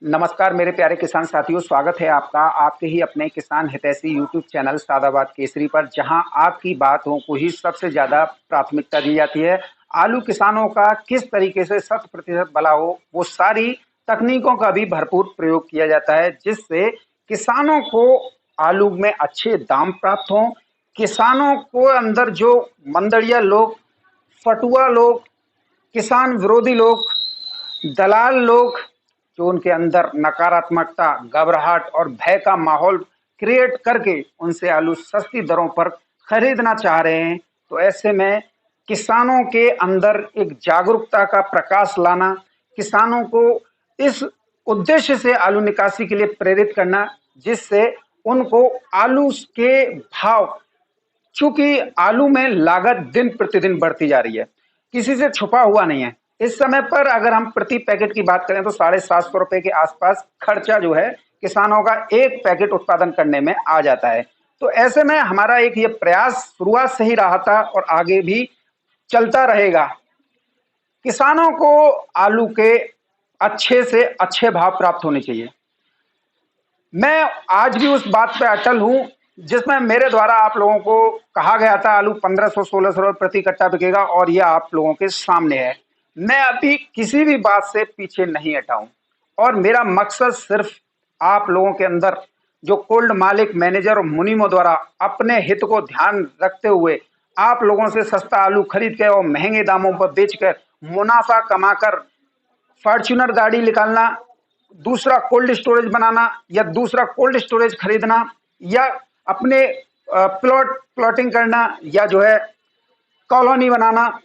नमस्कार मेरे प्यारे किसान साथियों, स्वागत है आपका आपके ही अपने किसान हितैषी यूट्यूब चैनल सादाबाद केसरी पर, जहां आपकी बातों को ही सबसे ज्यादा प्राथमिकता दी जाती है। आलू किसानों का किस तरीके से 100% भला हो, वो सारी तकनीकों का भी भरपूर प्रयोग किया जाता है, जिससे किसानों को आलू में अच्छे दाम प्राप्त हों। किसानों को अंदर जो मंदड़िया लोग, फटुआ लोग, किसान विरोधी लोग, दलाल लोग, जो उनके अंदर नकारात्मकता, घबराहट और भय का माहौल क्रिएट करके उनसे आलू सस्ती दरों पर खरीदना चाह रहे हैं, तो ऐसे में किसानों के अंदर एक जागरूकता का प्रकाश लाना, किसानों को इस उद्देश्य से आलू निकासी के लिए प्रेरित करना, जिससे उनको आलू के भाव, चूंकि आलू में लागत दिन प्रतिदिन बढ़ती जा रही है, किसी से छुपा हुआ नहीं है। इस समय पर अगर हम प्रति पैकेट की बात करें तो 750 रुपए के आसपास खर्चा जो है किसानों का एक पैकेट उत्पादन करने में आ जाता है। तो ऐसे में हमारा एक ये प्रयास शुरुआत से ही रहा था और आगे भी चलता रहेगा। किसानों को आलू के अच्छे से अच्छे भाव प्राप्त होने चाहिए। मैं आज भी उस बात पे अटल हूं जिसमें मेरे द्वारा आप लोगों को कहा गया था आलू 1500-1600 रुपए प्रति कट्टा बिकेगा, और यह आप लोगों के सामने है। मैं अभी किसी भी बात से पीछे नहीं हटा हूं, और मेरा मकसद सिर्फ आप लोगों के अंदर, जो कोल्ड मालिक, मैनेजर और मुनीमों द्वारा अपने हित को ध्यान रखते हुए आप लोगों से सस्ता आलू खरीद के और महंगे दामों पर बेचकर मुनाफा कमाकर फॉर्च्यूनर गाड़ी निकालना, दूसरा कोल्ड स्टोरेज बनाना, या दूसरा कोल्ड स्टोरेज खरीदना, या अपने प्लॉटिंग करना, या जो है कॉलोनी बनाना,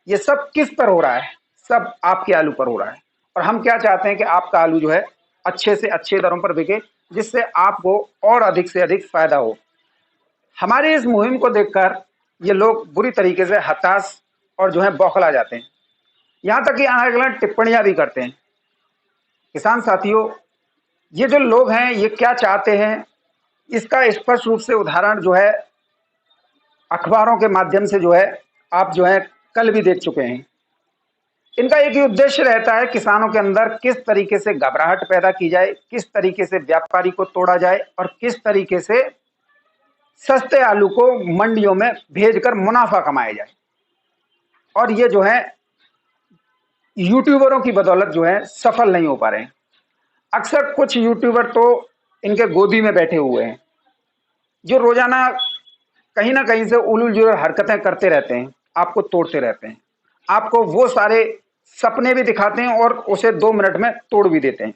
ये सब किस पर हो रहा है? सब आपके आलू पर हो रहा है। और हम क्या चाहते हैं कि आपका आलू जो है अच्छे से अच्छे दरों पर बिके, जिससे आपको और अधिक से अधिक फायदा हो। हमारी इस मुहिम को देखकर ये लोग बुरी तरीके से हताश और जो है बौखला जाते हैं, यहाँ तक कि अलग अलग टिप्पणियां भी करते हैं। किसान साथियों, ये जो लोग हैं ये क्या चाहते हैं, इसका स्पष्ट रूप से उदाहरण जो है अखबारों के माध्यम से जो है आप जो है कल भी देख चुके हैं। इनका एक ही उद्देश्य रहता है, किसानों के अंदर किस तरीके से घबराहट पैदा की जाए, किस तरीके से व्यापारी को तोड़ा जाए, और किस तरीके से सस्ते आलू को मंडियों में भेजकर मुनाफा कमाया जाए। और ये जो है यूट्यूबरों की बदौलत जो है सफल नहीं हो पा रहे हैं। अक्सर कुछ यूट्यूबर तो इनके गोदी में बैठे हुए हैं, जो रोजाना कहीं ना कहीं से उलूल जुलूल हरकतें करते रहते हैं, आपको तोड़ते रहते हैं, आपको वो सारे सपने भी दिखाते हैं और उसे 2 मिनट में तोड़ भी देते हैं।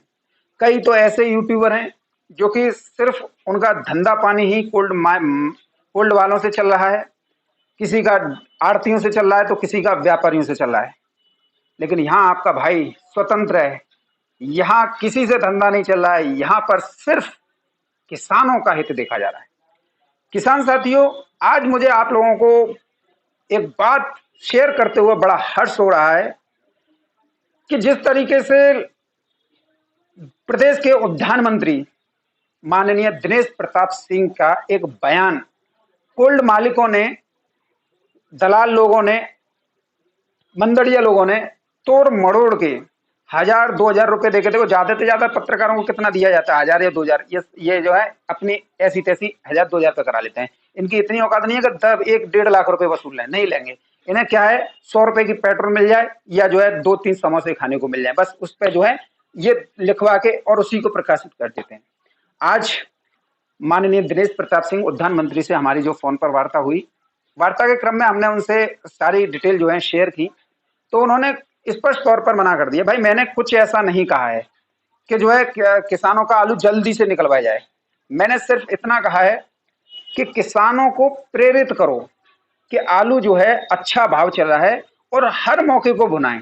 कई तो ऐसे यूट्यूबर हैं जो कि सिर्फ उनका धंधा पानी ही कोल्ड वालों से चल रहा है, किसी का आड़तियों से चल रहा है तो किसी का व्यापारियों से चल रहा है। लेकिन यहाँ आपका भाई स्वतंत्र है, यहाँ किसी से धंधा नहीं चल रहा है, यहाँ पर सिर्फ किसानों का हित देखा जा रहा है। किसान साथियों, आज मुझे आप लोगों को एक बात शेयर करते हुए बड़ा हर्ष हो रहा है कि जिस तरीके से प्रदेश के उद्यान मंत्री माननीय दिनेश प्रताप सिंह का एक बयान कोल्ड मालिकों ने, दलाल लोगों ने, मंदड़िया लोगों ने तोड़ मरोड़ के 1000-2000 रुपए देके, देखो ज्यादा से ज्यादा पत्रकारों को कितना दिया जाता है, 1000 या 2000, ये जो है अपनी ऐसी तैसी 1000-2000 पे करा लेते हैं। इनकी इतनी औकात नहीं है कि तब 1-1.5 लाख रुपए वसूल लें, नहीं लेंगे। इन्हें क्या है, 100 रुपए की पेट्रोल मिल जाए या जो है 2-3 समोसे खाने को मिल जाए, बस उस पर जो है ये लिखवा के और उसी को प्रकाशित कर देते हैं। आज माननीय दिनेश प्रताप सिंह उद्यान मंत्री से हमारी जो फोन पर वार्ता हुई, वार्ता के क्रम में हमने उनसे सारी डिटेल जो है शेयर की, तो उन्होंने स्पष्ट तौर पर मना कर दिया, भाई मैंने कुछ ऐसा नहीं कहा है कि जो है किसानों का आलू जल्दी से निकलवाया जाए। मैंने सिर्फ इतना कहा है कि किसानों को प्रेरित करो कि आलू जो है अच्छा भाव चल रहा है और हर मौके को भुनाएं।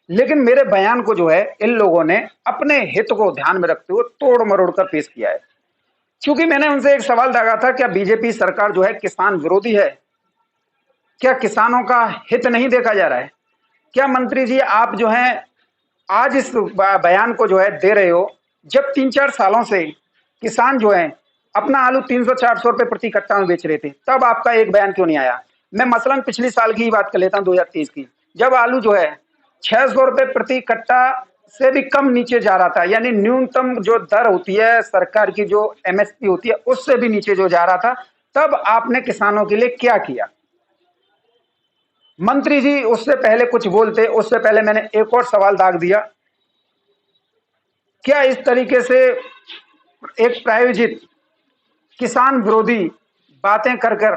लेकिन मेरे बयान को जो है इन लोगों ने अपने हित को ध्यान में रखते हुए तोड़ मरोड़ कर पेश किया है। क्योंकि मैंने उनसे एक सवाल दागा था, क्या बीजेपी सरकार जो है किसान विरोधी है? क्या किसानों का हित नहीं देखा जा रहा है? क्या मंत्री जी आप जो हैं आज इस बयान को जो है दे रहे हो, जब 3-4 सालों से किसान जो है अपना आलू 300-400 रुपए प्रति कट्टा में बेच रहे थे, तब आपका एक बयान क्यों नहीं आया? मैं मसलन पिछली साल की ही बात कर लेता हूं, 2023 की, जब आलू जो है 600 रुपए प्रति कट्टा से भी कम नीचे जा रहा था, यानी न्यूनतम जो दर होती है सरकार की, जो एमएसपी होती है, उससे भी नीचे जो जा रहा था, तब आपने किसानों के लिए क्या किया? मंत्री जी उससे पहले कुछ बोलते, उससे पहले मैंने एक और सवाल दाग दिया, क्या इस तरीके से एक प्रायोजित किसान विरोधी बातें कर कर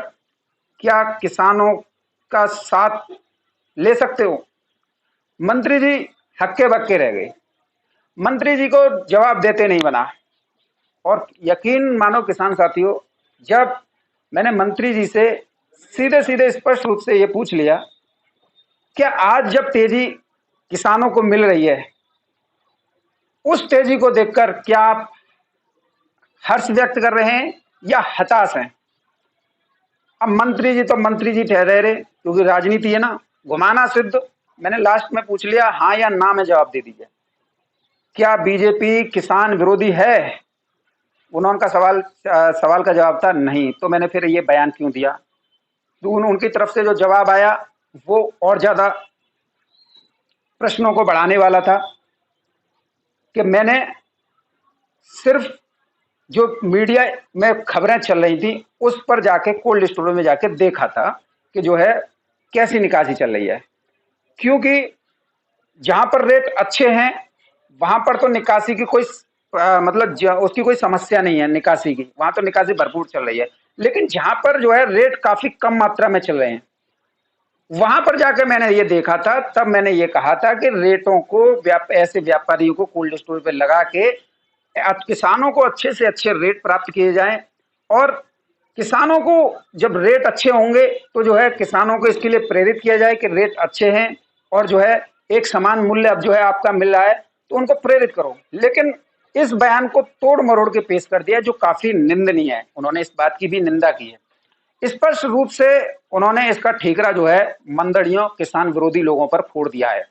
क्या किसानों का साथ ले सकते हो? मंत्री जी हक्के बक्के रह गए, मंत्री जी को जवाब देते नहीं बना। और यकीन मानो किसान साथियों, जब मैंने मंत्री जी से सीधे सीधे स्पष्ट रूप से ये पूछ लिया, क्या आज जब तेजी किसानों को मिल रही है, उस तेजी को देखकर क्या आप हर्ष व्यक्त कर रहे हैं या हताश हैं? अब मंत्री जी तो मंत्री जी ठहरे रहे, क्योंकि राजनीति है ना, घुमाना सिद्ध। मैंने लास्ट में पूछ लिया, हाँ या ना में जवाब दे दीजिए, क्या बीजेपी किसान विरोधी है? उन्होंने का सवाल का जवाब था नहीं। तो मैंने फिर ये बयान क्यों दिया? तो उनकी तरफ से जो जवाब आया वो और ज्यादा प्रश्नों को बढ़ाने वाला था, कि मैंने सिर्फ जो मीडिया में खबरें चल रही थी उस पर जाके कोल्ड स्टोरेज में जाके देखा था कि जो है कैसी निकासी चल रही है, क्योंकि जहां पर रेट अच्छे हैं वहां पर तो निकासी की कोई मतलब उसकी कोई समस्या नहीं है, निकासी की वहां तो निकासी भरपूर चल रही है। लेकिन जहां पर जो है रेट काफी कम मात्रा में चल रहे हैं, वहां पर जाकर मैंने ये देखा था, तब मैंने ये कहा था कि रेटों को ऐसे व्यापारियों को कोल्ड स्टोर पे लगा के किसानों को अच्छे से अच्छे रेट प्राप्त किए जाएं। और किसानों को जब रेट अच्छे होंगे तो जो है किसानों को इसके लिए प्रेरित किया जाए कि रेट अच्छे हैं और जो है एक समान मूल्य अब जो है आपका मिल रहा है, तो उनको प्रेरित करो। लेकिन इस बयान को तोड़ मरोड़ के पेश कर दिया, जो काफी निंदनीय है। उन्होंने इस बात की भी निंदा की है, स्पष्ट रूप से उन्होंने इसका ठीकरा जो है मंदड़ियों किसान विरोधी लोगों पर फोड़ दिया है।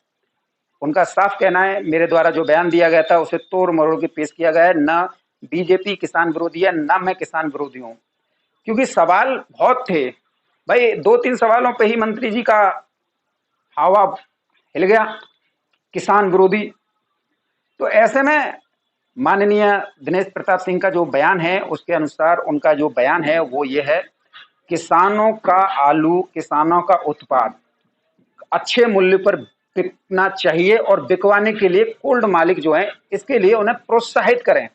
उनका साफ कहना है मेरे द्वारा जो बयान दिया गया था उसे तोड़ मरोड़ के पेश किया गया है, न बीजेपी किसान विरोधी है न मैं किसान विरोधी हूं। क्योंकि सवाल बहुत थे भाई, 2-3 सवालों पे ही मंत्री जी का हवा हिल गया, किसान विरोधी। तो ऐसे में माननीय दिनेश प्रताप सिंह का जो बयान है उसके अनुसार उनका जो बयान है वो ये है, किसानों का आलू, किसानों का उत्पाद अच्छे मूल्य पर बिकना चाहिए और बिकवाने के लिए कोल्ड मालिक जो है इसके लिए उन्हें प्रोत्साहित करें,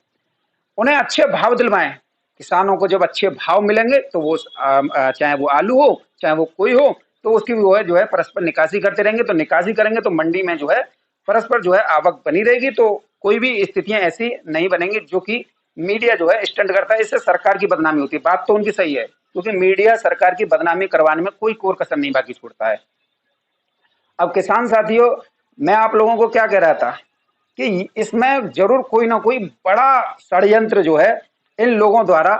उन्हें अच्छे भाव दिलवाएं। किसानों को जब अच्छे भाव मिलेंगे तो वो चाहे वो आलू हो चाहे वो कोई हो, तो उसकी वो है जो है परस्पर निकासी करते रहेंगे। तो निकासी करेंगे तो मंडी में जो है परस्पर जो है आवक बनी रहेगी, तो कोई भी स्थितियां ऐसी नहीं बनेंगी जो कि मीडिया जो है स्टंट करता है, इससे सरकार की बदनामी होती है। बात तो उनकी सही है, क्योंकि मीडिया सरकार की बदनामी करवाने में कोई कोर कसर नहीं बाकी छोड़ता है। अब किसान साथियों, मैं आप लोगों को क्या कह रहा था कि इसमें जरूर कोई ना कोई बड़ा षड्यंत्र जो है इन लोगों द्वारा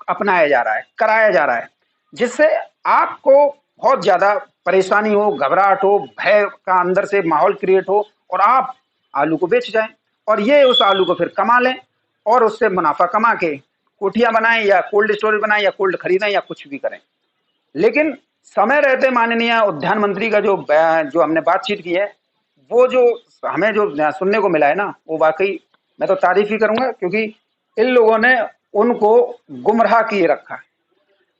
अपनाया जा रहा है, कराया जा रहा है, जिससे आपको बहुत ज्यादा परेशानी हो, घबराहट हो, भय का अंदर से माहौल क्रिएट हो और आप आलू को बेच जाएं और ये उस आलू को फिर कमा लें और उससे मुनाफा कमा के कोठियां बनाएं या कोल्ड स्टोरेज बनाएं या कोल्ड खरीदें या कुछ भी करें। लेकिन समय रहते माननीय उद्यान मंत्री का जो हमने बातचीत की है, वो जो हमें जो सुनने को मिला है ना, वो वाकई मैं तो तारीफ ही करूंगा, क्योंकि इन लोगों ने उनको गुमराह किए रखा।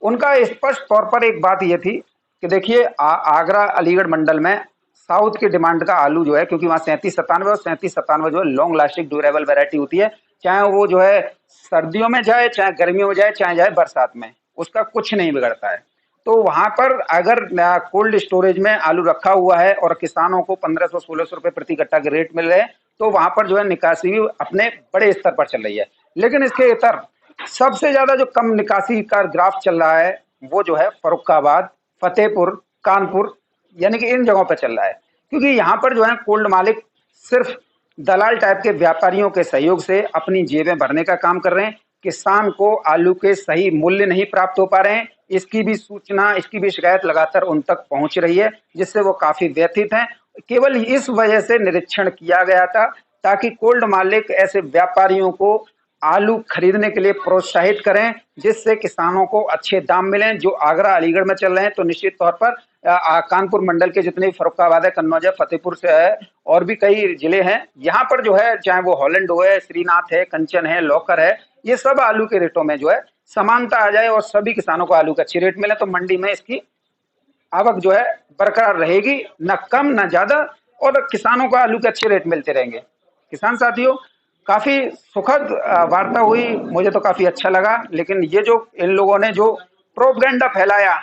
उनका स्पष्ट तौर पर एक बात ये थी कि देखिए आगरा अलीगढ़ मंडल में साउथ की डिमांड का आलू जो है, क्योंकि वहाँ 3797 और 3797 जो है लॉन्ग लास्टिंग ड्यूरेबल वैरायटी होती है, चाहे वो जो है सर्दियों में जाए चाहे गर्मियों में जाए चाहे जाए बरसात में, उसका कुछ नहीं बिगड़ता है। तो वहां पर अगर कोल्ड स्टोरेज में आलू रखा हुआ है और किसानों को 1500-1600 रुपए प्रति कट्टा के रेट मिल रहे हैं, तो वहां पर जो है निकासी भी अपने बड़े स्तर पर चल रही है। लेकिन इसके इतर सबसे ज्यादा जो कम निकासी का ग्राफ चल रहा है वो जो है फर्रुखाबाद, फतेहपुर, कानपुर, यानी कि इन जगहों पर चल रहा है। क्योंकि यहाँ पर जो है कोल्ड मालिक सिर्फ दलाल टाइप के व्यापारियों के सहयोग से अपनी जेबें भरने का काम कर रहे हैं। किसान को आलू के सही मूल्य नहीं प्राप्त हो पा रहे हैं, इसकी भी सूचना, इसकी भी शिकायत लगातार उन तक पहुंच रही है, जिससे वो काफी व्यथित हैं। केवल इस वजह से निरीक्षण किया गया था ताकि कोल्ड मालिक ऐसे व्यापारियों को आलू खरीदने के लिए प्रोत्साहित करें, जिससे किसानों को अच्छे दाम मिलें। जो आगरा अलीगढ़ में चल रहे हैं तो निश्चित तौर पर कानपुर मंडल के जितने भी फर्रुखाबाद है, कन्नौज है, फतेहपुर से है और भी कई जिले हैं, यहाँ पर जो है चाहे वो हॉलैंड हो है, श्रीनाथ है, कंचन है, लौकर है, ये सब आलू के रेटों में जो है समानता आ जाए और सभी किसानों को आलू का अच्छी रेट मिले, तो मंडी में इसकी आवक जो है बरकरार रहेगी, न कम न ज्यादा, और किसानों को आलू के अच्छे रेट मिलते रहेंगे। किसान साथियों, काफी सुखद वार्ता हुई, मुझे तो काफी अच्छा लगा। लेकिन ये जो इन लोगों ने जो प्रोपगेंडा फैलाया,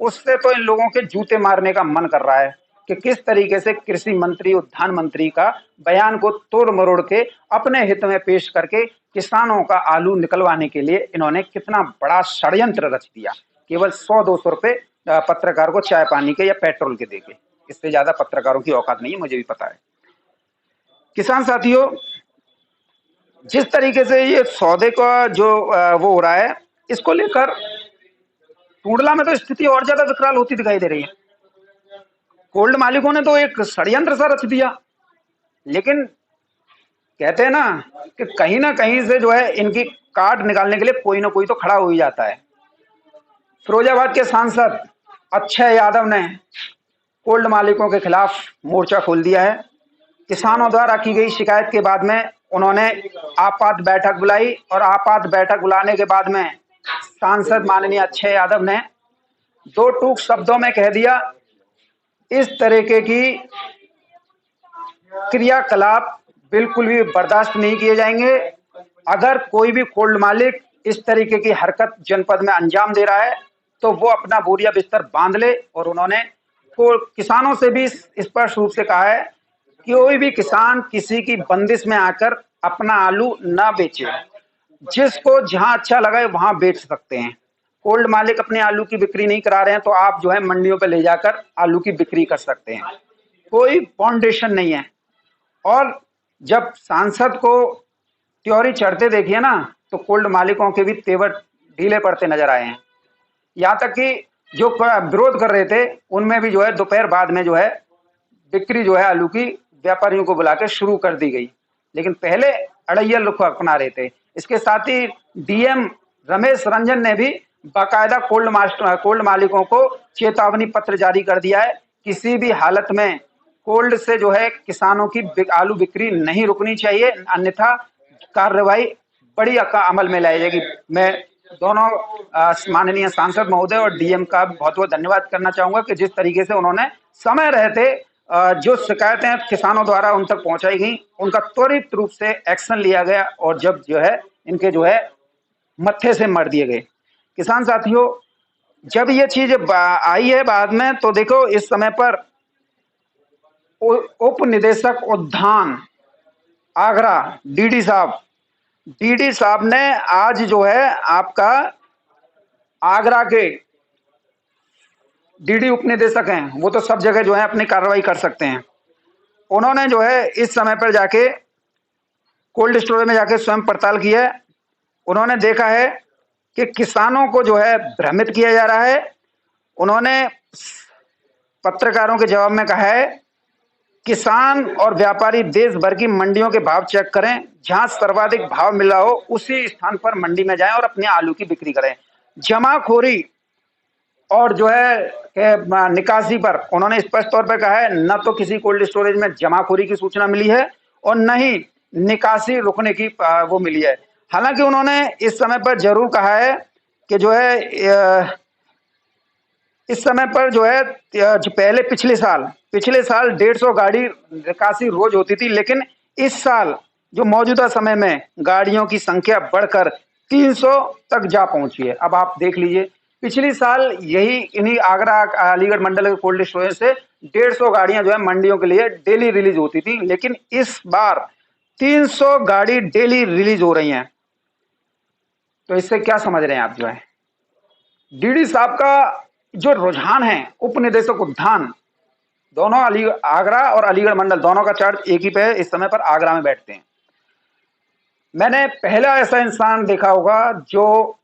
उससे तो इन लोगों के जूते मारने का मन कर रहा है कि किस तरीके से कृषि मंत्री, उद्यान मंत्री का बयान को तोड़ मरोड़ के अपने हित में पेश करके किसानों का आलू निकलवाने के लिए इन्होंने कितना बड़ा षड्यंत्र रच दिया। केवल 100-200 रुपए पत्रकार को चाय पानी के या पेट्रोल के देके, इससे ज्यादा पत्रकारों की औकात नहीं है, मुझे भी पता है। किसान साथियों, जिस तरीके से ये सौदे का जो वो हो रहा है, इसको लेकर टूडला में तो स्थिति और ज्यादा विकराल होती दिखाई दे रही है। कोल्ड मालिकों ने तो एक षड्यंत्र सा रच दिया, लेकिन कहते हैं ना कि कहीं ना कहीं से जो है इनकी काट निकालने के लिए कोई ना कोई तो खड़ा हो ही जाता है। फिरोजाबाद के सांसद अक्षय यादव ने कोल्ड मालिकों के खिलाफ मोर्चा खोल दिया है। किसानों द्वारा की गई शिकायत के बाद में उन्होंने आपात बैठक बुलाई और आपात बैठक बुलाने के बाद में सांसद माननीय अक्षय यादव ने दो टूक शब्दों में कह दिया, इस तरीके की क्रियाकलाप बिल्कुल भी बर्दाश्त नहीं किए जाएंगे। अगर कोई भी कोल्ड मालिक इस तरीके की हरकत जनपद में अंजाम दे रहा है तो वो अपना बोरिया बिस्तर बांध ले। और उन्होंने किसानों से भी स्पष्ट रूप से कहा है कि कोई भी किसान किसी की बंदिश में आकर अपना आलू ना बेचे, जिसको जहां अच्छा लगे वहां बेच सकते हैं। कोल्ड मालिक अपने आलू की बिक्री नहीं करा रहे हैं तो आप जो है मंडियों पे ले जाकर आलू की बिक्री कर सकते हैं, कोई फाउंडेशन नहीं है। और जब सांसद को त्योरी चढ़ते देखिए ना तो कोल्ड मालिकों के भी तेवर ढीले पड़ते नजर आए हैं। यहाँ तक कि जो विरोध कर रहे थे उनमें भी जो है दोपहर बाद में जो है बिक्री जो है आलू की व्यापारियों को बुला के शुरू कर दी गई, लेकिन पहले अड़ैया रुख अपना रहे थे। इसके साथ ही डीएम रमेश रंजन ने भी बाकायदा कोल्ड मालिकों को चेतावनी पत्र जारी कर दिया है, किसी भी हालत में कोल्ड से जो है किसानों की आलू बिक्री नहीं रुकनी चाहिए, अन्यथा कार्रवाई बड़ी अमल में लाई जाएगी। मैं दोनों माननीय सांसद महोदय और डीएम का बहुत बहुत धन्यवाद करना चाहूंगा कि जिस तरीके से उन्होंने समय रहते जो शिकायतें किसानों द्वारा उन तक पहुंचाई गई उनका त्वरित रूप से एक्शन लिया गया और जब जो है इनके जो है मत्थे से मर दिए गए। किसान साथियों, जब ये चीज आई है बाद में तो देखो इस समय पर उप निदेशक उद्यान आगरा डीडी साहब ने आज जो है आपका आगरा के डीडी उप निदेशक हैं, वो तो सब जगह जो है अपनी कार्रवाई कर सकते हैं। उन्होंने जो है इस समय पर जाके कोल्ड स्टोरेज में जाके स्वयं पड़ताल की है। उन्होंने देखा है कि किसानों को जो है भ्रमित किया जा रहा है। उन्होंने पत्रकारों के जवाब में कहा है, किसान और व्यापारी देश भर की मंडियों के भाव चेक करें, जहां सर्वाधिक भाव मिल रहा हो उसी स्थान पर मंडी में जाएं और अपने आलू की बिक्री करें। जमाखोरी और जो है निकासी पर उन्होंने स्पष्ट तौर पर कहा है, न तो किसी कोल्ड स्टोरेज में जमाखोरी की सूचना मिली है और न ही निकासी रुकने की वो मिली है। हालांकि उन्होंने इस समय पर जरूर कहा है कि जो है इस समय पर जो है जो पहले पिछले साल 150 गाड़ी निकासी रोज होती थी, लेकिन इस साल जो मौजूदा समय में गाड़ियों की संख्या बढ़कर 300 तक जा पहुंची है। अब आप देख लीजिए, पिछली साल यही इन्हीं आगरा अलीगढ़ मंडल के कोल्ड स्टोरेज से 150 गाड़ियां जो है मंडियों के लिए डेली रिलीज होती थी, लेकिन इस बार 300 गाड़ी डेली रिलीज हो रही हैं। तो इससे क्या समझ रहे हैं आप? जो है डीडी साहब का जो रुझान है, उप निदेशक उद्यान, दोनों आगरा और अलीगढ़ मंडल दोनों का चार्ज एक ही पे है, इस समय पर आगरा में बैठते हैं। मैंने पहला ऐसा इंसान देखा होगा जो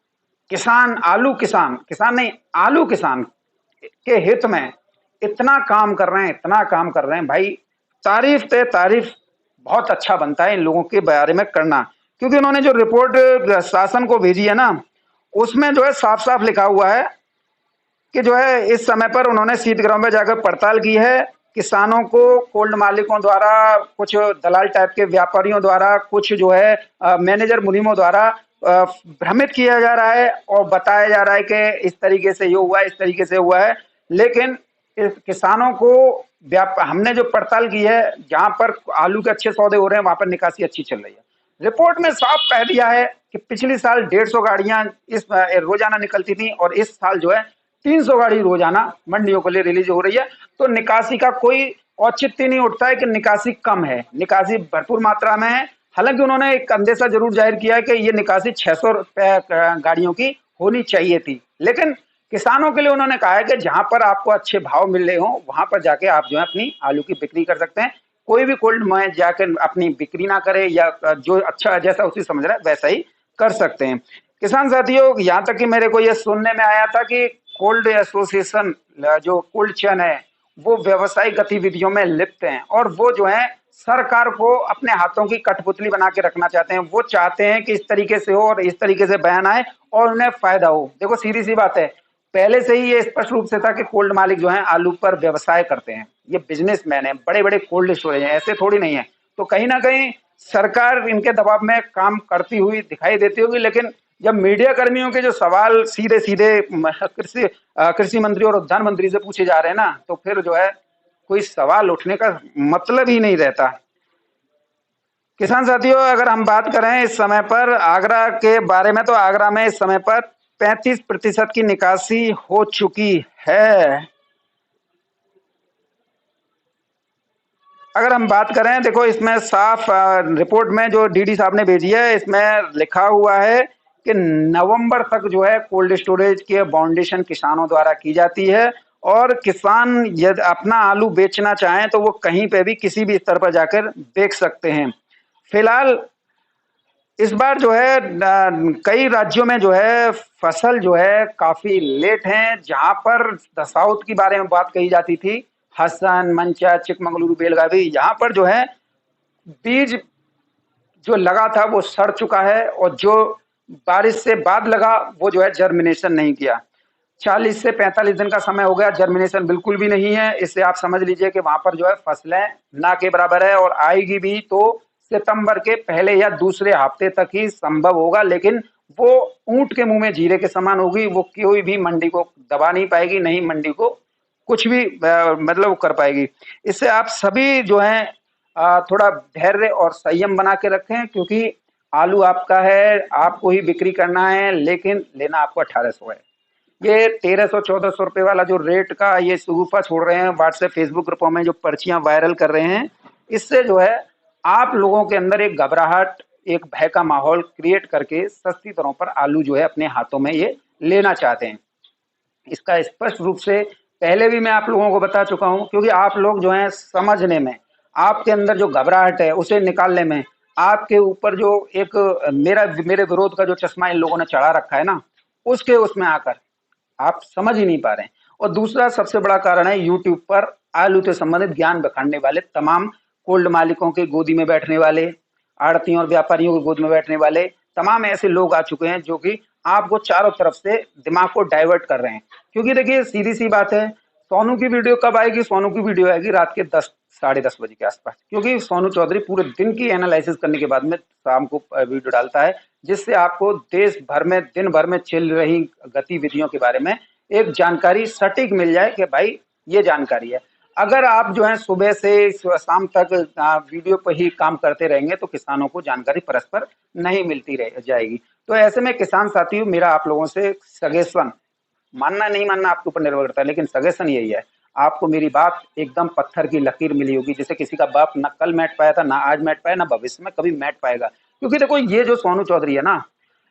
आलू किसान के हित में इतना काम कर रहे हैं भाई, तारीफ बहुत अच्छा बनता है इन लोगों के बारे में करना, क्योंकि उन्होंने जो रिपोर्ट शासन को भेजी है ना, उसमें जो है साफ साफ लिखा हुआ है कि जो है इस समय पर उन्होंने शीतगृहों में जाकर पड़ताल की है। किसानों को कोल्ड मालिकों द्वारा, कुछ दलाल टाइप के व्यापारियों द्वारा, कुछ जो है मैनेजर मुनीमों द्वारा भ्रमित किया जा रहा है और बताया जा रहा है कि इस तरीके से ये हुआ है, इस तरीके से हुआ है। लेकिन इस किसानों को हमने जो पड़ताल की है, जहां पर आलू के अच्छे सौदे हो रहे हैं वहां पर निकासी अच्छी चल रही है। रिपोर्ट में साफ कह दिया है कि पिछले साल 150 गाड़ियां इस रोजाना निकलती थी और इस साल जो है 300 गाड़ी रोजाना मंडियों के लिए रिलीज हो रही है। तो निकासी का कोई औचित्य नहीं उठता है कि निकासी कम है, निकासी भरपूर मात्रा में है। हालांकि उन्होंने एक अंदेशा जरूर जाहिर किया है कि ये निकासी 600 रुपए गाड़ियों की होनी चाहिए थी, लेकिन किसानों के लिए उन्होंने कहा है कि जहां पर आपको अच्छे भाव मिल रहे हो वहां पर जाके आप जो है अपनी आलू की बिक्री कर सकते हैं। कोई भी कोल्ड में जाकर अपनी बिक्री ना करे, या जो अच्छा जैसा उसी समझ रहा है वैसा ही कर सकते हैं। किसान साथियों, यहाँ तक कि मेरे को ये सुनने में आया था कि कोल्ड एसोसिएशन, जो कोल्ड चेन है, वो व्यवसायिक गतिविधियों में लिप्त हैं और वो जो है सरकार को अपने हाथों की कठपुतली बना के रखना चाहते हैं। वो चाहते हैं कि इस तरीके से हो और इस तरीके से बयान आए और उन्हें फायदा हो। देखो सीधी सी बात है, पहले से ही ये स्पष्ट रूप से था कि कोल्ड मालिक जो है आलू पर व्यवसाय करते हैं, ये बिजनेसमैन है, बड़े बड़े कोल्ड स्टोरेज हैं, ऐसे थोड़ी नहीं है। तो कहीं ना कहीं सरकार इनके दबाव में काम करती हुई दिखाई देती होगी। लेकिन जब मीडिया कर्मियों के जो सवाल सीधे सीधे कृषि मंत्री और उद्यान मंत्री से पूछे जा रहे हैं ना, तो फिर जो है कोई सवाल उठने का मतलब ही नहीं रहता। किसान साथियों, अगर हम बात करें इस समय पर आगरा के बारे में, तो आगरा में इस समय पर 35% की निकासी हो चुकी है। अगर हम बात करें, देखो इसमें साफ रिपोर्ट में जो डीडी साहब ने भेजी है, इसमें लिखा हुआ है कि नवंबर तक जो है कोल्ड स्टोरेज की बाउंडेशन किसानों द्वारा की जाती है और किसान यदि अपना आलू बेचना चाहें तो वो कहीं पे भी किसी भी स्तर पर जाकर बेच सकते हैं। फिलहाल इस बार जो है कई राज्यों में जो है फसल जो है काफी लेट है। जहां पर साउथ की बारे में बात कही जाती थी, हसन, मंचा, चिकमंगलुरु, बेलगावी, यहाँ पर जो है बीज जो लगा था वो सड़ चुका है और जो बारिश से बाद लगा वो जो है जर्मिनेशन नहीं किया। 40 से 45 दिन का समय हो गया, जर्मिनेशन बिल्कुल भी नहीं है। इससे आप समझ लीजिए कि वहां पर जो है फसलें ना के बराबर है और आएगी भी तो सितंबर के पहले या दूसरे हफ्ते तक ही संभव होगा। लेकिन वो ऊंट के मुंह में जीरे के समान होगी, वो कोई भी मंडी को दबा नहीं पाएगी, नहीं मंडी को कुछ भी मतलब कर पाएगी। इससे आप सभी जो है थोड़ा धैर्य और संयम बना के रखें, क्योंकि आलू आपका है, आपको ही बिक्री करना है, लेकिन लेना आपको 1800 है। ये 1300-1400 रुपए वाला जो रेट का ये सुगुफा छोड़ रहे हैं व्हाट्सएप फेसबुक ग्रुपों में, जो पर्चियां वायरल कर रहे हैं, इससे जो है आप लोगों के अंदर एक घबराहट, एक भय का माहौल क्रिएट करके सस्ती दरों पर आलू जो है अपने हाथों में ये लेना चाहते हैं। इसका स्पष्ट रूप से पहले भी मैं आप लोगों को बता चुका हूं, क्योंकि आप लोग जो है समझने में, आपके अंदर जो घबराहट है उसे निकालने में, आपके ऊपर जो एक मेरे विरोध का जो चश्मा इन लोगों ने चढ़ा रखा है ना, उसमें आकर आप समझ ही नहीं पा रहे हैं। और दूसरा सबसे बड़ा कारण है यूट्यूब पर आलू से संबंधित ज्ञान बखानने वाले तमाम कोल्ड मालिकों के गोदी में बैठने वाले, आड़तियों और व्यापारियों की गोद में बैठने वाले तमाम ऐसे लोग आ चुके हैं जो कि आपको चारों तरफ से दिमाग को डाइवर्ट कर रहे हैं। क्योंकि देखिए सीधी सी बात है, सोनू की वीडियो कब आएगी? सोनू की वीडियो आएगी रात के 10 साढ़े 10 बजे के आसपास, क्योंकि सोनू चौधरी पूरे दिन की एनालिसिस करने के बाद में शाम को वीडियो डालता है, जिससे आपको देश भर में दिन भर में चल रही गतिविधियों के बारे में एक जानकारी सटीक मिल जाए कि भाई ये जानकारी है। अगर आप जो है सुबह से शाम तक वीडियो पर ही काम करते रहेंगे तो किसानों को जानकारी परस्पर नहीं मिलती रह जाएगी। तो ऐसे में किसान साथियों, मेरा आप लोगों से सजेशन, मानना नहीं मानना आपके ऊपर निर्भर करता है, लेकिन सजेशन यही है, आपको मेरी बात एकदम पत्थर की लकीर मिली होगी, जैसे किसी का बाप ना कल मैट पाया था, ना आज मैट पाया, ना भविष्य में कभी मैट पाएगा। क्योंकि देखो ये जो सोनू चौधरी है ना,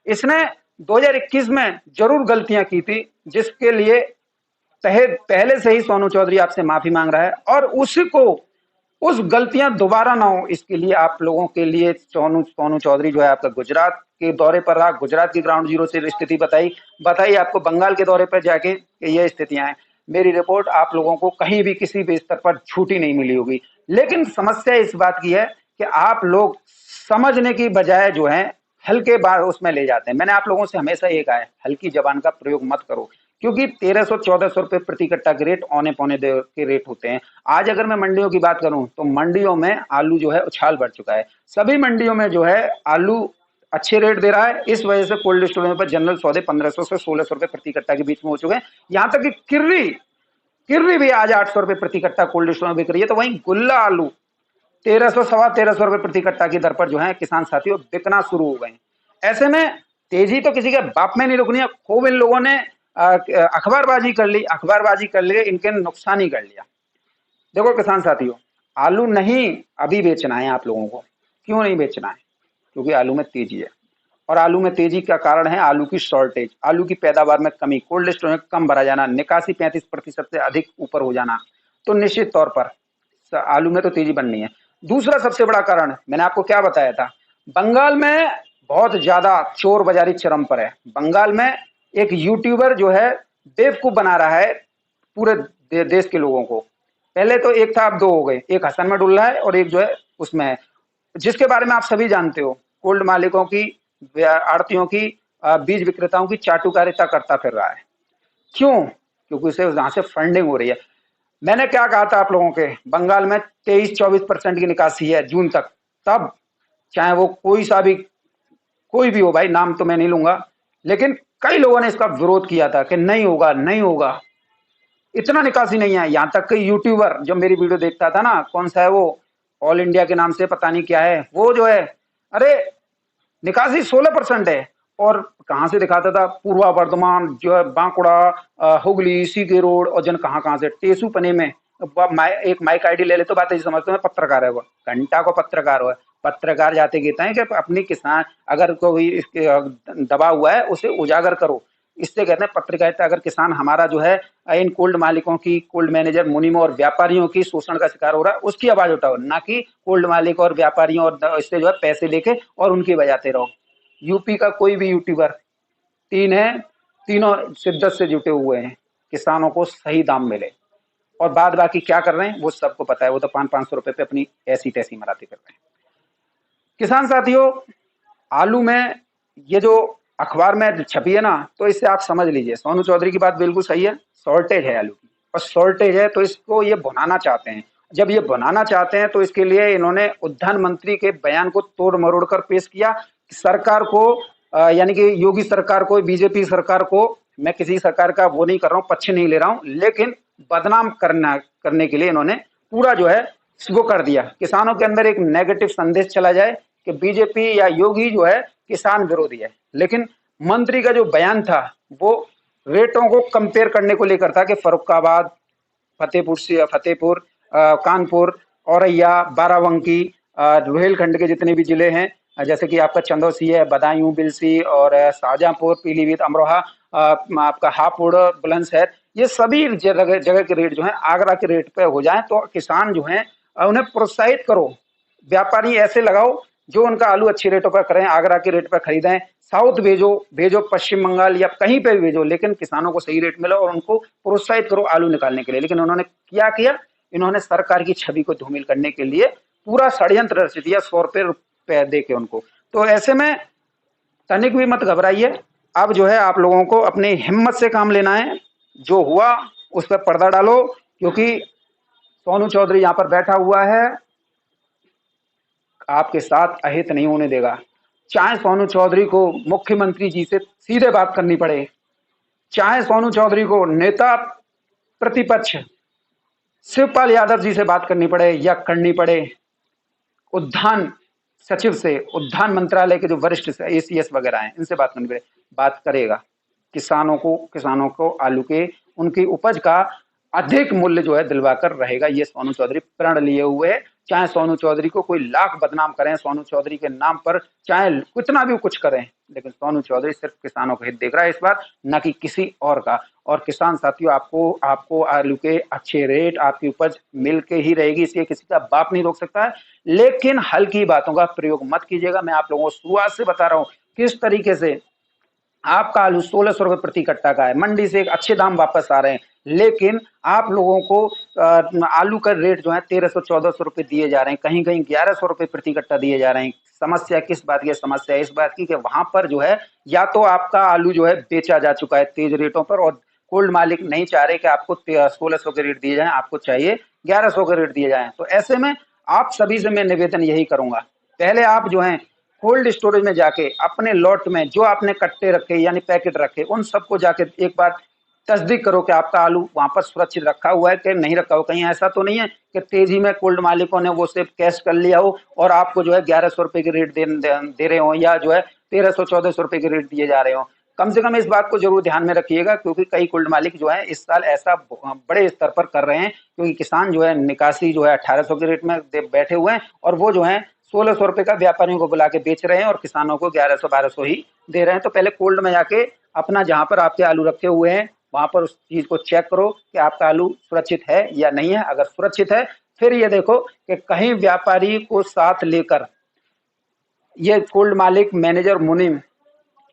इसने 2021 में जरूर गलतियां की थी, जिसके लिए पहले से ही सोनू चौधरी आपसे माफी मांग रहा है और उसको उस गलतियां दोबारा ना हो, इसके लिए आप लोगों के लिए सोनू चौधरी जो है आपका गुजरात के दौरे पर रहा, गुजरात की ग्राउंड जीरो से स्थिति बताई आपको बंगाल के दौरे पर जाके ये स्थितियां हैं। मेरी रिपोर्ट आप लोगों को कहीं भी किसी भी स्तर पर झूठी नहीं मिली होगी। लेकिन समस्या इस बात की है कि आप लोग समझने की बजाय जो है हल्के बार उसमें ले जाते हैं। मैंने आप लोगों से हमेशा ये कहा है, हल्की जबान का प्रयोग मत करो, क्योंकि 1300-1400 रुपए प्रति कट्टा के रेट औने पौने के रेट होते हैं। आज अगर मैं मंडियों की बात करूं तो मंडियों में आलू जो है उछाल बढ़ चुका है। सभी मंडियों में जो है आलू अच्छे रेट दे रहा है। इस वजह से कोल्ड स्टोरेज पर जनरल सौदे 1500 से 1600 रुपए प्रति कट्टा के बीच में हो चुके हैं। यहां तक कि किर्री किर्री भी आज 800 रुपए प्रति कट्टा कोल्ड स्टोर में बिक रही है। तो वहीं गुल्ला आलू 1300 सवा 1300 रुपए प्रति कट्टा की दर पर जो है किसान साथियों बिकना शुरू हो गए। ऐसे में तेजी तो किसी के बाप में नहीं रुकनी है। खूब इन लोगों ने अखबारबाजी कर ली, अखबारबाजी कर लिए, इनके नुकसान ही कर लिया। देखो किसान साथियों, आलू नहीं अभी बेचना है आप लोगों को। क्यों नहीं बेचना है? क्योंकि आलू में तेजी है, और आलू में तेजी का कारण है आलू की शॉर्टेज, आलू की पैदावार में कमी, कोल्ड स्टोर में कम भरा जाना, निकासी 35% से अधिक ऊपर हो जाना। तो निश्चित तौर पर आलू में तो तेजी बननी है। दूसरा सबसे बड़ा कारण मैंने आपको क्या बताया था, बंगाल में बहुत ज्यादा चोर बाजारी चरम पर है। बंगाल में एक यूट्यूबर जो है बेवकूफ बना रहा है पूरे देश के लोगों को। पहले तो एक था, अब दो हो गए, एक हसन में डुल्ला है और एक जो है उसमें है, जिसके बारे में आप सभी जानते हो, कोल्ड मालिकों की, आड़तियों की, बीज विक्रेताओं की चाटुकारिता करता फिर रहा है। क्यों? क्योंकि उसे वहां से फंडिंग हो रही है। मैंने क्या कहा था आप लोगों के, बंगाल में 23-24% की निकासी है जून तक। तब चाहे वो कोई भी हो भाई, नाम तो मैं नहीं लूंगा, लेकिन कई लोगों ने इसका विरोध किया था कि नहीं होगा नहीं होगा, इतना निकासी नहीं है। यहां तक कि यूट्यूबर जो मेरी वीडियो देखता था ना, कौन सा है वो, ऑल इंडिया के नाम से पता नहीं क्या है, वो जो है, अरे निकासी 16% है। और कहां से दिखाता था, पूर्वा वर्धमान जो है, बांकुड़ा, हुगली, सीके रोड, और जन कहां से, टेसू पने में। एक माइक आईडी ले ले तो बात समझते हैं, पत्रकार है वो, घंटा को पत्रकार हुआ। पत्रकार जाते कहते हैं कि अपनी किसान अगर कोई इसके दबा हुआ है उसे उजागर करो, इससे कहते हैं पत्रकारिता। अगर किसान हमारा जो है इन कोल्ड मालिकों की, कोल्ड मैनेजर, मुनीमों और व्यापारियों की शोषण का शिकार हो रहा है, उसकी आवाज उठाओ, ना कि कोल्ड मालिक और व्यापारियों और इससे जो है पैसे लेके और उनकी बजाते रहो। यूपी का कोई भी यूट्यूबर, तीन है, तीनों शिद्दत से जुटे हुए हैं किसानों को सही दाम मिले, और बाद बाकी क्या कर रहे हैं वो सबको पता है। वो तो 500-500 रुपए पे अपनी ऐसी तैसी मराती कर रहे हैं। किसान साथियों, आलू में ये जो अखबार में छपी है ना, तो इससे आप समझ लीजिए सोनू चौधरी की बात बिल्कुल सही है, शॉर्टेज है आलू की, और शॉर्टेज है तो इसको ये भुनाना चाहते हैं। जब ये बनाना चाहते हैं तो इसके लिए इन्होंने उद्यान मंत्री के बयान को तोड़ मरोड़ कर पेश किया। सरकार को यानी कि योगी सरकार को, बीजेपी सरकार को, मैं किसी सरकार का वो नहीं कर रहा हूँ, पक्ष नहीं ले रहा हूँ, लेकिन बदनाम करने के लिए इन्होंने पूरा जो है वो कर दिया। किसानों के अंदर एक नेगेटिव संदेश चला जाए कि बीजेपी या योगी जो है किसान विरोधी है। लेकिन मंत्री का जो बयान था वो रेटों को कंपेयर करने को लेकर था कि फर्रुखाबाद, फतेहपुर, कानपुर, औरैया, बाराबंकी, रुहेलखंड के जितने भी जिले हैं, जैसे कि आपका चंदौसी है, बदायूं, बिलसी और शाहजहांपुर, पीलीभीत, अमरोहा, आपका हापुड़, बुलंदशहर, ये सभी जगह के रेट जो है आगरा के रेट पे हो जाएं तो किसान जो हैं उन्हें प्रोत्साहित करो। व्यापारी ऐसे लगाओ जो उनका आलू अच्छे रेटों पर करें, आगरा के रेट पर खरीदें, साउथ भेजो पश्चिम बंगाल या कहीं पे भी भेजो, लेकिन किसानों को सही रेट मिले और उनको प्रोत्साहित करो आलू निकालने के लिए। लेकिन उन्होंने क्या किया, इन्होंने सरकार की छवि को धूमिल करने के लिए पूरा षड्यंत्र रच दिया 100 रुपये दे के उनको। तो ऐसे में तनिक भी मत घबराइए, अब जो है आप लोगों को अपनी हिम्मत से काम लेना है। जो हुआ उस पर पर्दा डालो, क्योंकि सोनू चौधरी यहाँ पर बैठा हुआ है, आपके साथ अहित नहीं होने देगा। चाहे सोनू चौधरी को मुख्यमंत्री जी से सीधे बात करनी पड़े, चाहे सोनू चौधरी को नेता प्रतिपक्ष शिवपाल यादव जी से बात करनी पड़े या करनी पड़े उद्यान सचिव से, उद्यान मंत्रालय के जो वरिष्ठ ACS वगैरह हैं, इनसे बात करनी पड़े, बात करेगा। किसानों को आलू के उनकी उपज का अधिक मूल्य जो है दिलवाकर रहेगा। ये सोनू चौधरी प्रण लिए हुए है। चाहे सोनू चौधरी को कोई लाख बदनाम करें, सोनू चौधरी के नाम पर चाहे कितना भी कुछ करें, लेकिन सोनू चौधरी सिर्फ किसानों का हित देख रहा है इस बार, न कि किसी और का। और किसान साथियों, आपको आलू के अच्छे रेट, आपकी उपज मिल के ही रहेगी, इसलिए किसी का बाप नहीं रोक सकता है। लेकिन हल्की बातों का प्रयोग मत कीजिएगा। मैं आप लोगों को शुरुआत से बता रहा हूँ किस तरीके से आपका आलू 1600 रुपए प्रति कट्टा का है, मंडी से एक अच्छे दाम वापस आ रहे हैं, लेकिन आप लोगों को आलू का रेट जो है 1300-1400 रुपए दिए जा रहे हैं, कहीं कहीं 1100 रुपए प्रति कट्टा दिए जा रहे हैं। समस्या किस बात की है? समस्या इस बात की कि वहां पर जो है या तो आपका आलू जो है बेचा जा चुका है तेज रेटों पर, और कोल्ड मालिक नहीं चाह रहे कि आपको 1600 के रेट दिए जाएं, आपको चाहिए 1100 के रेट दिए जाएं। तो ऐसे में आप सभी से मैं निवेदन यही करूंगा, पहले आप जो है कोल्ड स्टोरेज में जाके अपने लॉट में जो आपने कट्टे रखे यानी पैकेट रखे उन सबको जाके एक बार तस्दीक करो कि आपका आलू वहां पर सुरक्षित रखा हुआ है कि नहीं रखा हुआ। कहीं ऐसा तो नहीं है कि तेजी में कोल्ड मालिकों ने वो सिर्फ कैश कर लिया हो और आपको जो है 1100 रुपए की रेट दे रहे हो, या जो है 1300-1400 रुपए की रेट दिए जा रहे हो। कम से कम इस बात को जरूर ध्यान में रखिएगा, क्योंकि कई कोल्ड मालिक जो है इस साल ऐसा बड़े स्तर पर कर रहे हैं, क्योंकि किसान जो है निकासी जो है 1800 के रेट में बैठे हुए हैं और वो जो है 1600 रुपए का व्यापारियों को बुला के बेच रहे हैं और किसानों को 1100-1200 ही दे रहे हैं। तो पहले कोल्ड में जाके अपना जहां पर आपके आलू रखे हुए हैं वहां पर उस चीज को चेक करो कि आपका आलू सुरक्षित है या नहीं है। अगर सुरक्षित है फिर ये देखो कि कहीं व्यापारी को साथ लेकर ये कोल्ड मालिक मैनेजर मुनीम,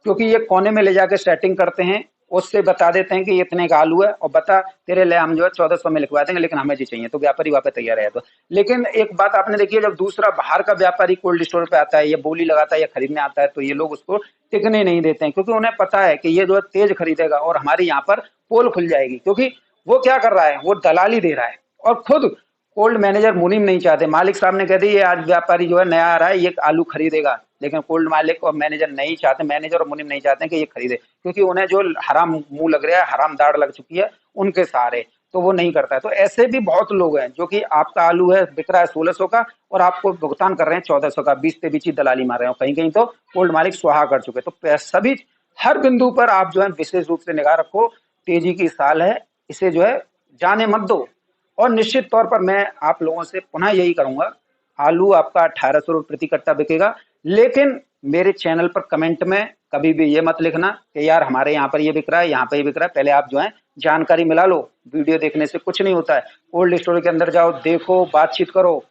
क्योंकि ये कोने में ले जाके सेटिंग करते हैं, उससे बता देते हैं कि ये इतने का आलू है और बता तेरे लिए हम जो है 1400 में लिखवा देंगे, लेकिन हमें जी चाहिए, तो व्यापारी वहां पे तैयार है। तो लेकिन एक बात आपने देखी है, जब दूसरा बाहर का व्यापारी कोल्ड स्टोर पे आता है, ये बोली लगाता है या खरीदने आता है, तो ये लोग उसको टिकने नहीं देते हैं, क्योंकि उन्हें पता है कि ये जो है तेज खरीदेगा और हमारे यहाँ पर पोल खुल जाएगी। क्योंकि वो क्या कर रहा है, वो दलाली दे रहा है और खुद कोल्ड मैनेजर मुनीम नहीं चाहते। मालिक साहब ने कह दी ये आज व्यापारी जो है नया आ रहा है ये आलू खरीदेगा, लेकिन कोल्ड मालिक और मैनेजर नहीं चाहते, मैनेजर और मुनीम नहीं चाहते हैं कि ये खरीदे, क्योंकि उन्हें जो हराम मुंह लग रहा है, हराम दाढ़ लग चुकी है उनके सहारे, तो वो नहीं करता है। तो ऐसे भी बहुत लोग हैं जो कि आपका आलू है बिक रहा है 1600 का और आपको भुगतान कर रहे हैं 1400 का, बीच से बीच ही दलाली मार रहे हो, कहीं कहीं तो कोल्ड मालिक स्वाहा कर चुके। तो सभी हर बिंदु पर आप जो है विशेष रूप से निगाह रखो, तेजी की साल है, इसे जो है जाने मत दो। और निश्चित तौर पर मैं आप लोगों से पुनः यही करूंगा, आलू आपका 1800 रुपये प्रति कट्टा बिकेगा, लेकिन मेरे चैनल पर कमेंट में कभी भी ये मत लिखना कि यार हमारे यहाँ पर ये बिक रहा है, यहाँ पर ये बिक रहा है। पहले आप जो है जानकारी मिला लो, वीडियो देखने से कुछ नहीं होता है। कोल्ड स्टोर के अंदर जाओ, देखो, बातचीत करो,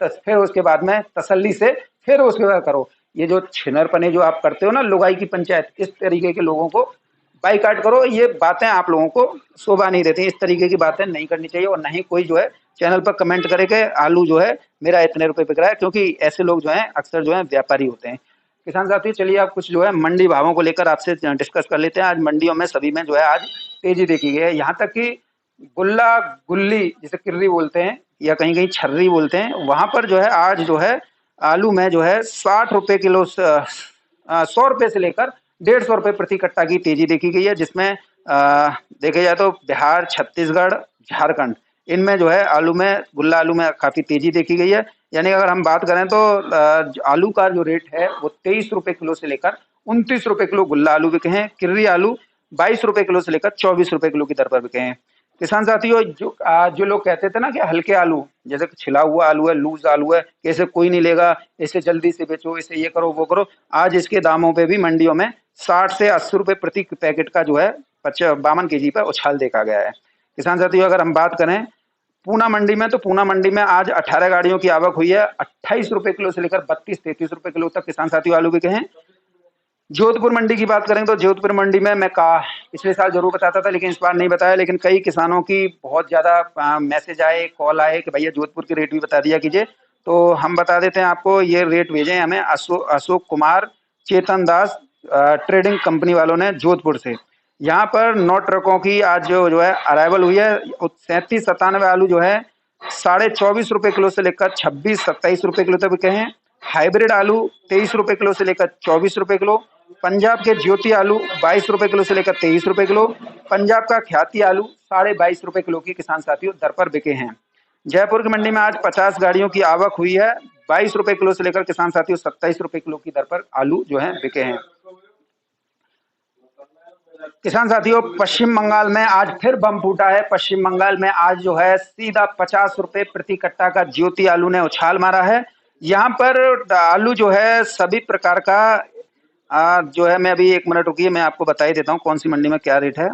फिर उसके बाद में तसल्ली से फिर उसके बाद करो। ये जो छिनरपने जो आप करते हो ना, लुगाई की पंचायत, इस तरीके के लोगों को बाइकाट करो। ये बातें आप लोगों को शोभा नहीं देती, इस तरीके की बातें नहीं करनी चाहिए। और नहीं कोई जो है चैनल पर कमेंट करे कि आलू जो है मेरा इतने रुपए बिक रहा है, क्योंकि ऐसे लोग जो है अक्सर जो है व्यापारी होते हैं। किसान साथी, चलिए आप कुछ जो है मंडी भावों को लेकर आपसे डिस्कस कर लेते हैं। आज मंडियों में सभी में जो है आज तेजी देखी गई है। यहाँ तक कि गुल्ला गुल्ली जिसे किर्री बोलते हैं या कहीं कहीं छर्री बोलते हैं, वहां पर जो है आज जो है आलू में जो है 60 रुपए किलो, 100 रुपए से लेकर 150 रुपए प्रति कट्टा की तेजी देखी गई है, जिसमें देखे जाए तो बिहार, छत्तीसगढ़, झारखंड, इनमें जो है आलू में, गुल्ला आलू में काफी तेजी देखी गई है। यानी अगर हम बात करें तो आलू का जो रेट है वो 23 रुपए किलो से लेकर 29 रुपए किलो गुल्ला आलू बिके हैं। किर्री आलू 22 रुपए किलो से लेकर 24 रुपए किलो की दर पर बिके हैं। किसान साथियों, जो लोग कहते थे ना कि हल्के आलू, जैसे छिला हुआ आलू है, लूज आलू है, इसे कोई नहीं लेगा, इसे जल्दी से बेचो, इसे ये करो वो करो, आज इसके दामों पे भी मंडियों में 60 से 80 रुपए प्रति पैकेट का जो है 52 केजी पर उछाल देखा गया है। किसान साथियों, अगर हम बात करें पूना मंडी में, तो पूना मंडी में आज 18 गाड़ियों की आवक हुई है। 28 रुपए किलो से लेकर 32-33 रुपए किलो तक किसान साथियों आलू बिके हैं। जोधपुर मंडी की बात करें तो जोधपुर मंडी में मैं पिछले साल जरूर बताता था, लेकिन इस बार नहीं बताया, लेकिन कई किसानों की बहुत ज्यादा मैसेज आए, कॉल आए कि भैया जोधपुर के रेट भी बता दिया कीजिए। तो हम बता देते हैं आपको, ये रेट भेजे हमें अशोक कुमार चेतन दास ट्रेडिंग कंपनी वालों ने जोधपुर से। यहाँ पर 9 ट्रकों की आज जो है अराइवल हुई है। 37-97 आलू जो है 24.5 रुपए किलो से लेकर 26-27 रुपए किलो तक बिके हैं। हाइब्रिड आलू 23 रुपए किलो से लेकर 24 रुपए किलो। पंजाब के ज्योति आलू 22 रुपए किलो से लेकर 23 रुपए किलो। पंजाब का ख्याति आलू 22.5 रुपए किलो की किसान साथियों दर पर बिके हैं। जयपुर की मंडी में आज 50 गाड़ियों की आवक हुई है। 22 रुपए किलो से लेकर किसान साथियों 27 रुपए किलो की दर पर आलू जो है बिके हैं। किसान साथियों, पश्चिम बंगाल में आज फिर बम फूटा है। पश्चिम बंगाल में आज जो है सीधा 50 रुपए प्रति कट्टा का ज्योति आलू ने उछाल मारा है। यहाँ पर आलू जो है सभी प्रकार का जो है, मैं अभी 1 मिनट रुकिए, मैं आपको बता ही देता हूँ कौन सी मंडी में क्या रेट है।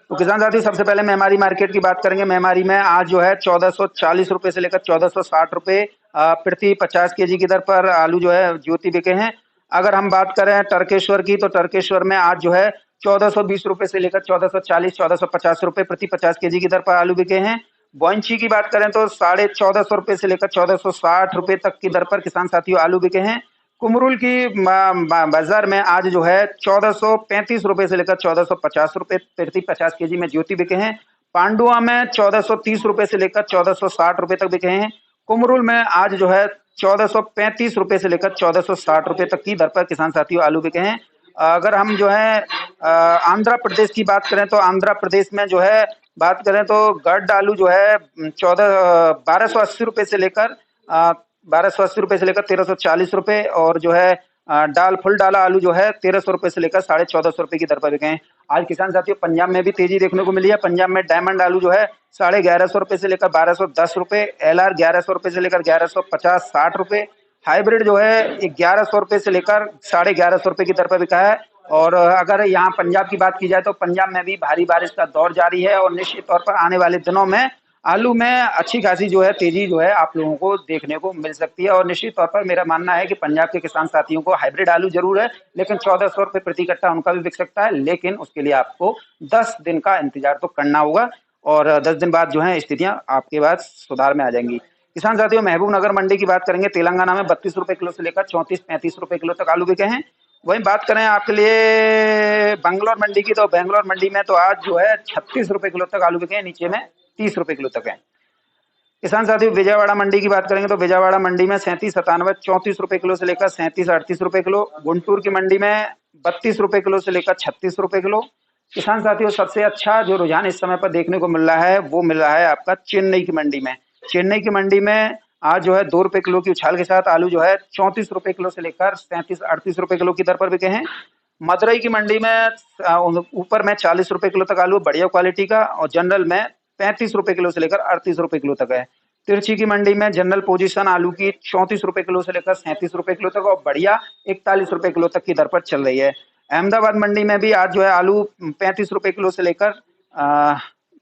तो किसान साथी, सबसे पहले मेहमारी मार्केट की बात करेंगे। मेहमारी में आज जो है 1440 रुपए से लेकर 1460 रुपए प्रति 50 केजी की दर पर आलू जो है ज्योति बिके हैं। अगर हम बात करें टरकेश्वर की, तो टरकेश्वर में आज जो है 1420 रुपए से लेकर 1440, 1450 रुपए प्रति 50 केजी की दर पर आलू बिके हैं। बोइंची की बात करें तो 1450 रुपए से लेकर 1460 रुपए तक की दर पर किसान साथियों आलू बिके हैं। कुमरुल की बाजार में आज जो है 1435 रुपए से लेकर 1450 रुपए प्रति 50 केजी में ज्योति बिके हैं। पांडुआ में 1430 रुपए से लेकर 1460 रुपए तक बिके हैं। कुमरुल में आज जो है 1435 रुपए से लेकर 1460 रुपए तक की दर पर किसान साथियों आलू बिके हैं। अगर हम जो है आंध्र प्रदेश की बात करें तो आंध्र प्रदेश में जो है बात करें तो गड्ड आलू जो है 1280 रुपए से लेकर 1340 रुपए, और जो है फुल डाला आलू जो है 1300 रुपए से लेकर 1450 रुपए की दर पर बिके हैं। आज किसान साथियों पंजाब में भी तेजी देखने को मिली है। पंजाब में डायमंड आलू जो है 1150 रुपए से लेकर 1210 रुपए, LR 1100 रुपए से लेकर 1150 60 रुपए, हाइब्रिड जो है 1100 रुपए से लेकर 1150 रुपए की दर पर बिका है। और अगर यहाँ पंजाब की बात की जाए तो पंजाब में भी भारी बारिश का दौर जारी है और निश्चित तौर पर आने वाले दिनों में आलू में अच्छी खासी जो है तेजी जो है आप लोगों को देखने को मिल सकती है। और निश्चित तौर पर मेरा मानना है कि पंजाब के किसान साथियों को हाइब्रिड आलू जरूर है, लेकिन 1400 रुपए प्रति कट्टा उनका भी बिक सकता है, लेकिन उसके लिए आपको 10 दिन का इंतजार तो करना होगा और 10 दिन बाद जो है स्थितियां आपके पास सुधार में आ जाएंगी। किसान साथियों महबूब नगर मंडी की बात करेंगे, तेलंगाना में 32 रुपए किलो से लेकर 34-35 रुपए किलो तक आलू बिके हैं। वहीं बात करें आपके लिए बेंगलोर मंडी की, तो बेंगलोर मंडी में तो आज जो है 36 रुपए किलो तक आलू बिके हैं, नीचे में 30 रुपए किलो तक है। किसान साथियों विजयवाड़ा मंडी की बात करेंगे तो विजयवाड़ा मंडी में 37-97 34 रुपए किलो से लेकर 37-38 रुपए किलो। गुंटूर की मंडी में 32 रुपए किलो से लेकर 36 रुपए किलो। किसान साथियों सबसे अच्छा जो रुझान इस समय पर देखने को मिल रहा है वो मिल रहा है आपका चेन्नई की मंडी में। चेन्नई की मंडी में आज जो है 2 रुपए किलो की उछाल के साथ आलू जो है 34 रुपए किलो से लेकर 37-38 रुपए किलो की दर पर बिके हैं। मदुरई की मंडी में ऊपर में 40 रुपए किलो तक आलू बढ़िया क्वालिटी का, और जनरल में 35 रुपए किलो से लेकर 38 रुपए किलो तक है। तिरछी की मंडी में जनरल पोजीशन आलू की 34 रुपए किलो से लेकर 37 रुपए किलो तक और बढ़िया 41 रुपए किलो तक की दर पर चल रही है। अहमदाबाद मंडी में भी आज जो है आलू 35 रुपए किलो से लेकर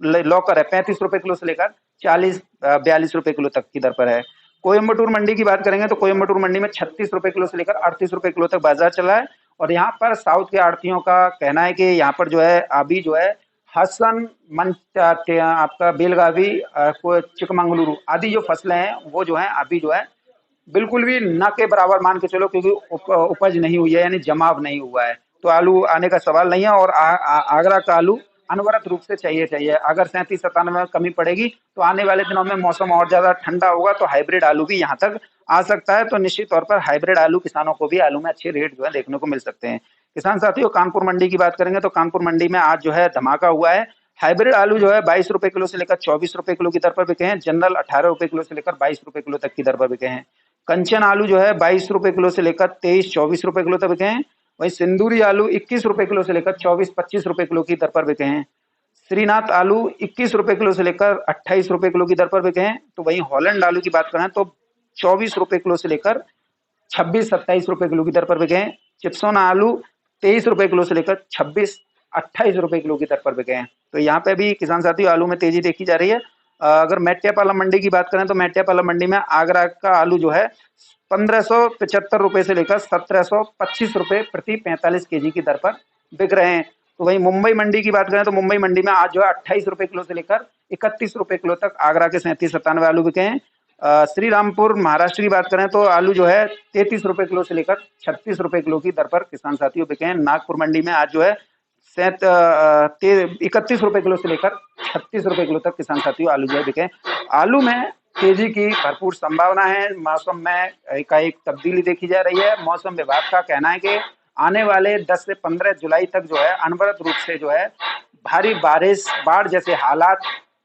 लॉकर है 35 रुपए किलो से लेकर 42 रुपए किलो तक की दर पर है। कोयम्बटूर मंडी की बात करेंगे तो कोयम्बटूर मंडी में 36 रुपए किलो से लेकर 38 रुपए किलो तक बाजार चला है। और यहाँ पर साउथ के आड़तियों का कहना है कि यहाँ पर जो है अभी जो है हसन आपका बेलगावी चिकमंगलुरु आदि जो फसलें हैं वो जो है अभी जो है बिल्कुल भी न के बराबर मान के चलो, क्योंकि उपज नहीं हुई है, यानी जमाव नहीं हुआ है, तो आलू आने का सवाल नहीं है। और आगरा का आलू अनवरत रूप से चाहिए। अगर 37-97 में कमी पड़ेगी तो आने वाले दिनों में मौसम और ज्यादा ठंडा होगा तो हाइब्रिड आलू भी यहाँ तक आ सकता है। तो निश्चित तौर पर हाइब्रिड आलू किसानों को भी आलू में अच्छे रेट जो है देखने को मिल सकते हैं। किसान साथियों कानपुर मंडी की बात करेंगे तो कानपुर मंडी में आज जो है धमाका हुआ है। हाइब्रिड आलू जो है 22 रुपए किलो से लेकर 24 रुपए किलो की दर पर बिके हैं। जनरल 18 रुपए किलो से लेकर 22 रुपए किलो तक की दर पर बिके हैं। कंचन आलू जो है 22 रुपए किलो से लेकर 23-24 रुपए किलो तक बिके हैं। वहीं सिंदूरी आलू 21 रुपए किलो से लेकर 24-25 रुपए किलो की दर पर बिके हैं। श्रीनाथ आलू 21 रुपए किलो से लेकर 28 रुपए किलो की दर पर बिके हैं। तो वहीं हॉलैंड आलू की बात करें तो 24 रुपए किलो से लेकर 26-27 रुपए किलो की दर पर बिके हैं। चिप्सोना आलू 23 रुपए किलो से लेकर 26-28 रुपए किलो की दर पर बिके हैं। तो यहाँ पे भी किसान साथियों आलू में तेजी देखी जा रही है। अगर मेट्यापाला मंडी की बात करें तो मेट्यापाला मंडी में आगरा का आलू जो है 1575 रुपए से लेकर 1725 रुपए प्रति 45 केजी की दर पर बिक रहे हैं। तो वहीं मुंबई मंडी की बात करें तो मुंबई मंडी में आज जो है 28 रुपए किलो से लेकर 31 रुपए किलो तक आगरा के 37-97 आलू बिके हैं। श्री रामपुर महाराष्ट्र की बात करें तो आलू जो है 33 रुपए किलो से लेकर 36 रुपए किलो की दर पर किसान साथियों बिके हैं। नागपुर मंडी में आज जो है 31 रुपए किलो से लेकर 36 रुपए किलो तक किसान साथियों आलू जो है बिके हैं। आलू में तेजी की भरपूर संभावना है। मौसम में एकाएक तब्दीली देखी जा रही है। मौसम विभाग का कहना है कि आने वाले 10 से 15 जुलाई तक जो है अनवरत रूप से जो है भारी बारिश बाढ़ जैसे हालात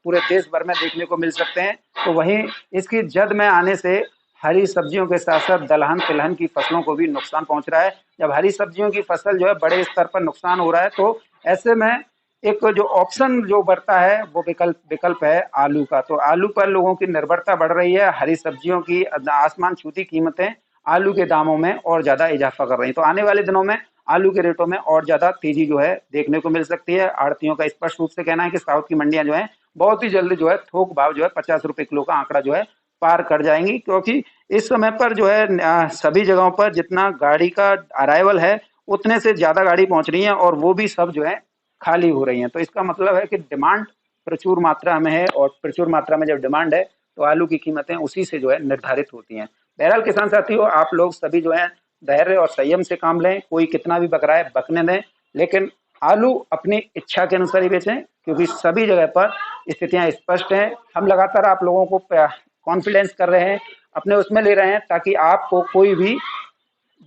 पूरे देश भर में देखने को मिल सकते हैं। तो वहीं इसकी जद में आने से हरी सब्जियों के साथ साथ दलहन तिलहन की फसलों को भी नुकसान पहुंच रहा है। जब हरी सब्जियों की फसल जो है बड़े स्तर पर नुकसान हो रहा है तो ऐसे में एक जो ऑप्शन जो बढ़ता है वो विकल्प है आलू का। तो आलू पर लोगों की निर्भरता बढ़ रही है। हरी सब्जियों की आसमान छूती कीमतें आलू के दामों में और ज्यादा इजाफा कर रही है। तो आने वाले दिनों में आलू के रेटों में और ज्यादा तेजी जो है देखने को मिल सकती है। आड़तियों का स्पष्ट रूप से कहना है कि साउथ की मंडियां जो है बहुत ही जल्दी जो है थोक भाव जो है 50 रुपए किलो का आंकड़ा जो है पार कर जाएंगी, क्योंकि इस समय पर जो है सभी जगहों पर जितना गाड़ी का अराइवल है उतने से ज़्यादा गाड़ी पहुंच रही हैं और वो भी सब जो है खाली हो रही हैं। तो इसका मतलब है कि डिमांड प्रचुर मात्रा में है, और प्रचुर मात्रा में जब डिमांड है तो आलू की कीमतें उसी से जो है निर्धारित होती हैं। बहरहाल किसान साथियों, आप लोग सभी जो है धैर्य और संयम से काम लें। कोई कितना भी बक रहा है बकने दें, लेकिन आलू अपनी इच्छा के अनुसार ही बेचें, क्योंकि सभी जगह पर स्थितियां स्पष्ट हैं। हम लगातार आप लोगों को कॉन्फिडेंस कर रहे हैं, अपने उसमें ले रहे हैं, ताकि आपको कोई भी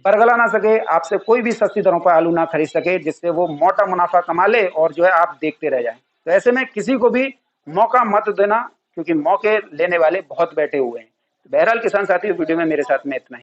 बरगला ना सके, आपसे कोई भी सस्ती दरों पर आलू ना खरीद सके, जिससे वो मोटा मुनाफा कमा ले और जो है आप देखते रह जाएं। तो ऐसे में किसी को भी मौका मत देना, क्योंकि मौके लेने वाले बहुत बैठे हुए हैं। बहरहाल किसान साथी, वीडियो में मेरे साथ में इतना ही।